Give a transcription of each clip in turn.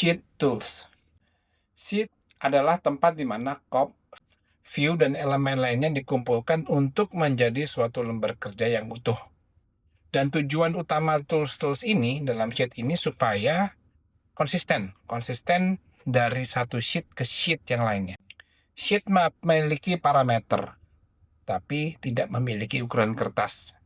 Sheet Tools. Sheet adalah tempat di mana cop, view, dan elemen lainnya dikumpulkan untuk menjadi suatu lembar kerja yang utuh. Dan tujuan utama tools-tools ini dalam sheet ini supaya konsisten dari satu sheet ke sheet yang lainnya. Sheet memiliki parameter, tapi tidak memiliki ukuran kertas.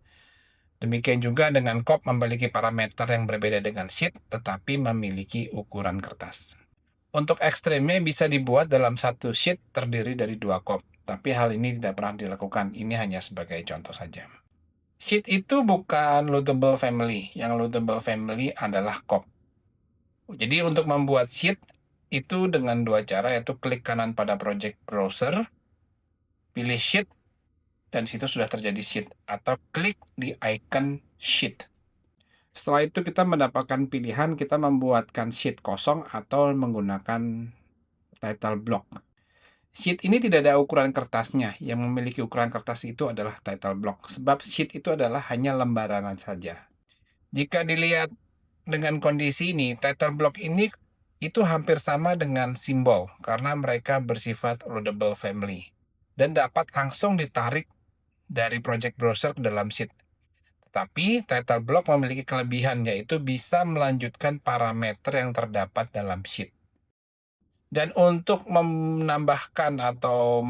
Demikian juga dengan cop memiliki parameter yang berbeda dengan sheet, tetapi memiliki ukuran kertas. Untuk ekstrimnya bisa dibuat dalam satu sheet terdiri dari 2 cop, tapi hal ini tidak pernah dilakukan. Ini hanya sebagai contoh saja. Sheet itu bukan loadable family. Yang loadable family adalah cop. Jadi untuk membuat sheet itu dengan 2 cara, yaitu klik kanan pada project browser, pilih sheet, dan situ sudah terjadi sheet, atau klik di icon sheet. Setelah itu kita mendapatkan pilihan kita membuatkan sheet kosong atau menggunakan title block. Sheet ini tidak ada ukuran kertasnya. Yang memiliki ukuran kertas itu adalah title block, sebab sheet itu adalah hanya lembaran saja. Jika dilihat dengan kondisi ini, title block ini itu hampir sama dengan simbol karena mereka bersifat loadable family dan dapat langsung ditarik dari project browser ke dalam sheet. Tetapi title block memiliki kelebihan, yaitu bisa melanjutkan parameter yang terdapat dalam sheet. Dan untuk menambahkan atau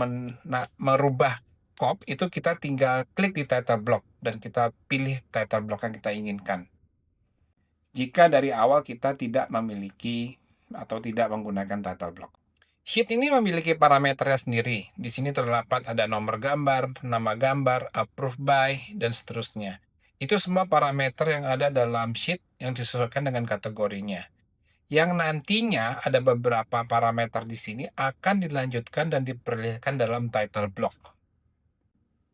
merubah cop itu kita tinggal klik di title block dan kita pilih title block yang kita inginkan. Jika dari awal kita tidak memiliki atau tidak menggunakan title block. Sheet ini memiliki parameternya sendiri. Di sini terdapat ada nomor gambar, nama gambar, approved by, dan seterusnya. Itu semua parameter yang ada dalam sheet yang disesuaikan dengan kategorinya. Yang nantinya ada beberapa parameter di sini akan dilanjutkan dan diperlihatkan dalam title block.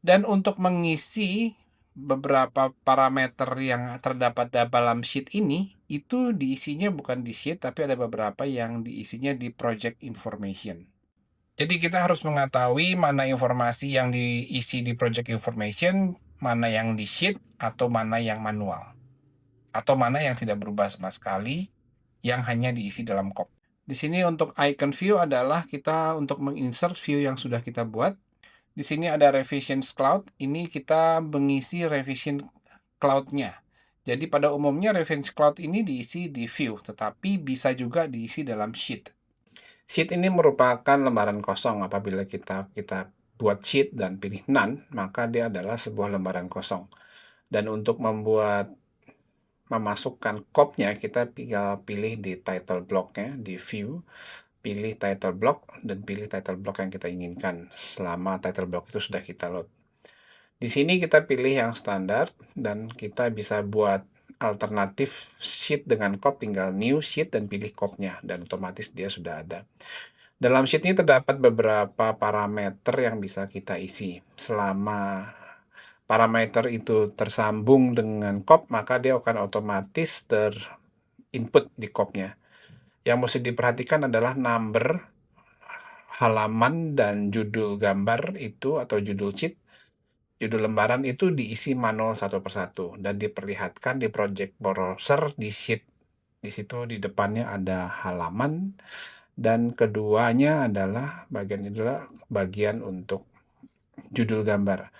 Dan untuk mengisi beberapa parameter yang terdapat dalam sheet ini, itu diisinya bukan di sheet, tapi ada beberapa yang diisinya di project information. Jadi kita harus mengetahui mana informasi yang diisi di project information, mana yang di sheet, atau mana yang manual. Atau mana yang tidak berubah sama sekali, yang hanya diisi dalam cop. Di sini untuk icon view adalah kita untuk menginsert view yang sudah kita buat. Di sini ada revisions cloud, ini kita mengisi revision cloud-nya. Jadi pada umumnya revisions cloud ini diisi di view, tetapi bisa juga diisi dalam sheet. Sheet ini merupakan lembaran kosong. Apabila kita buat sheet dan pilih none, maka dia adalah sebuah lembaran kosong. Dan untuk memasukkan cop-nya, kita tinggal pilih di title block-nya, di view, pilih title block, dan pilih title block yang kita inginkan selama title block itu sudah kita load. Di sini kita pilih yang standar, dan kita bisa buat alternatif sheet dengan cop, tinggal new sheet dan pilih cop-nya, dan otomatis dia sudah ada. Dalam sheet ini terdapat beberapa parameter yang bisa kita isi. Selama parameter itu tersambung dengan cop, maka dia akan otomatis terinput di cop-nya. Yang mesti diperhatikan adalah number, halaman, dan judul gambar itu atau judul sheet, judul lembaran itu diisi manual satu persatu dan diperlihatkan di project browser di sheet. Di situ di depannya ada halaman dan keduanya adalah bagian untuk judul gambar.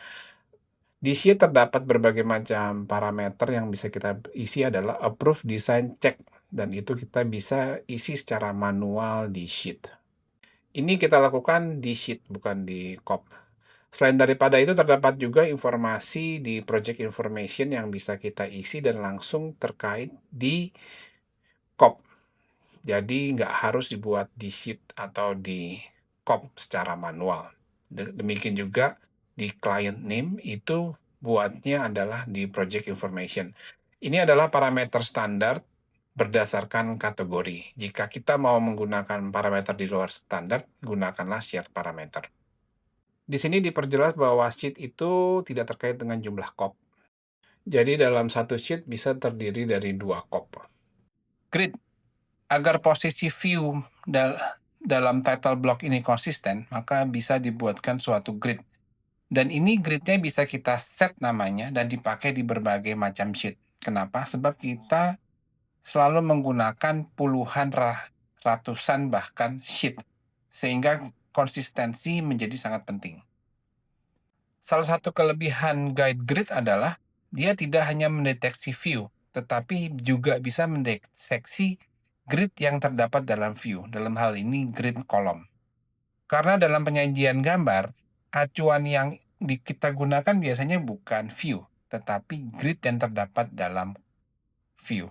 Di sheet terdapat berbagai macam parameter yang bisa kita isi adalah approve, design, check, dan itu kita bisa isi secara manual di sheet. Ini kita lakukan di sheet, bukan di cop. Selain daripada itu terdapat juga informasi di project information yang bisa kita isi dan langsung terkait di cop. Jadi nggak harus dibuat di sheet atau di cop secara manual. Demikian juga di client name itu buatnya adalah di project information. Ini adalah parameter standar berdasarkan kategori. Jika kita mau menggunakan parameter di luar standar, gunakanlah shared parameter. Di sini diperjelas bahwa sheet itu tidak terkait dengan jumlah cop. Jadi dalam satu sheet bisa terdiri dari 2 cop. Grid. Agar posisi view dalam title block ini konsisten, maka bisa dibuatkan suatu grid. Dan ini gridnya bisa kita set namanya dan dipakai di berbagai macam sheet. Kenapa? Sebab kita selalu menggunakan puluhan ratusan bahkan sheet, sehingga konsistensi menjadi sangat penting. Salah satu kelebihan guide grid adalah dia tidak hanya mendeteksi view, tetapi juga bisa mendeteksi grid yang terdapat dalam view, dalam hal ini grid kolom. Karena dalam penyajian gambar, acuan yang kita gunakan biasanya bukan view, tetapi grid yang terdapat dalam view.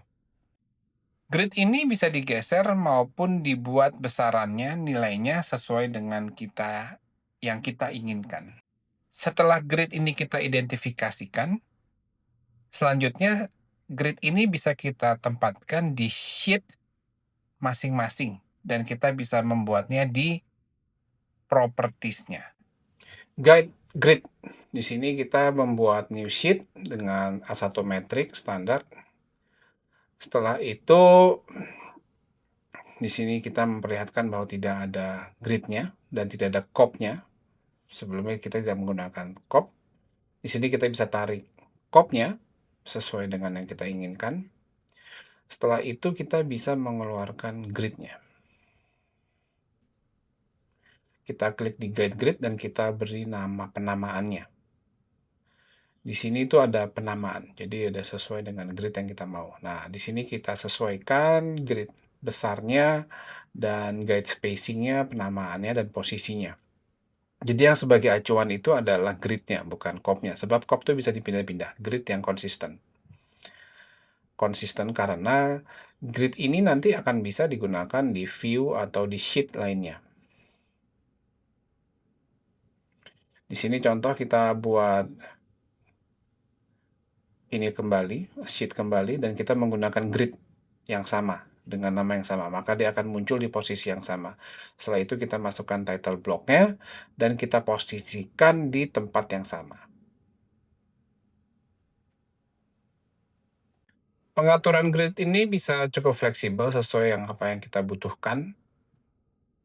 Grid ini bisa digeser maupun dibuat besarannya, nilainya sesuai dengan yang kita inginkan. Setelah grid ini kita identifikasikan, selanjutnya grid ini bisa kita tempatkan di sheet masing-masing dan kita bisa membuatnya di propertiesnya. Guide grid. Di sini kita membuat new sheet dengan A1 metrik standar. Setelah itu di sini kita memperlihatkan bahwa tidak ada gridnya dan tidak ada kopnya. Sebelumnya kita tidak menggunakan kop. Di sini kita bisa tarik kopnya sesuai dengan yang kita inginkan. Setelah itu kita bisa mengeluarkan gridnya. Kita klik di guide grid dan kita beri nama penamaannya. Di sini itu ada penamaan, jadi ada sesuai dengan grid yang kita mau. Nah, di sini kita sesuaikan grid besarnya dan guide spacingnya, penamaannya, dan posisinya. Jadi yang sebagai acuan itu adalah gridnya, bukan kopnya. Sebab kop itu bisa dipindah-pindah, grid yang konsisten. Konsisten karena grid ini nanti akan bisa digunakan di view atau di sheet lainnya. Di sini contoh kita buat ini kembali, sheet kembali, dan kita menggunakan grid yang sama, dengan nama yang sama. Maka dia akan muncul di posisi yang sama. Setelah itu kita masukkan title block-nya, dan kita posisikan di tempat yang sama. Pengaturan grid ini bisa cukup fleksibel sesuai apa yang kita butuhkan,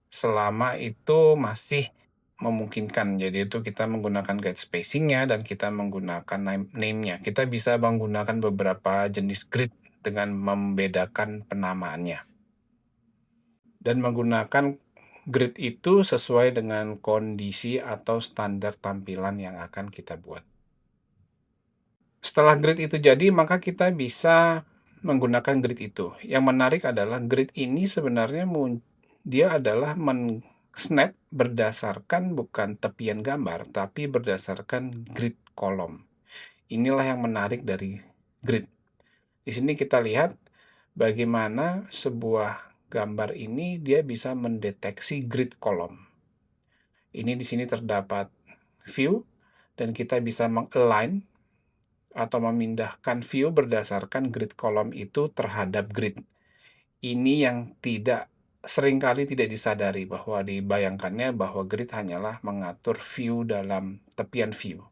selama itu masih memungkinkan. Jadi itu kita menggunakan guide spacing-nya dan kita menggunakan name-nya. Kita bisa menggunakan beberapa jenis grid dengan membedakan penamaannya. Dan menggunakan grid itu sesuai dengan kondisi atau standar tampilan yang akan kita buat. Setelah grid itu jadi, maka kita bisa menggunakan grid itu. Yang menarik adalah grid ini sebenarnya dia adalah snap berdasarkan bukan tepian gambar, tapi berdasarkan grid kolom. Inilah yang menarik dari grid. Di sini kita lihat bagaimana sebuah gambar ini dia bisa mendeteksi grid kolom. Ini di sini terdapat view, dan kita bisa mengalign atau memindahkan view berdasarkan grid kolom itu terhadap grid. Ini yang seringkali tidak disadari, bahwa dibayangkannya bahwa grid hanyalah mengatur view dalam tepian view.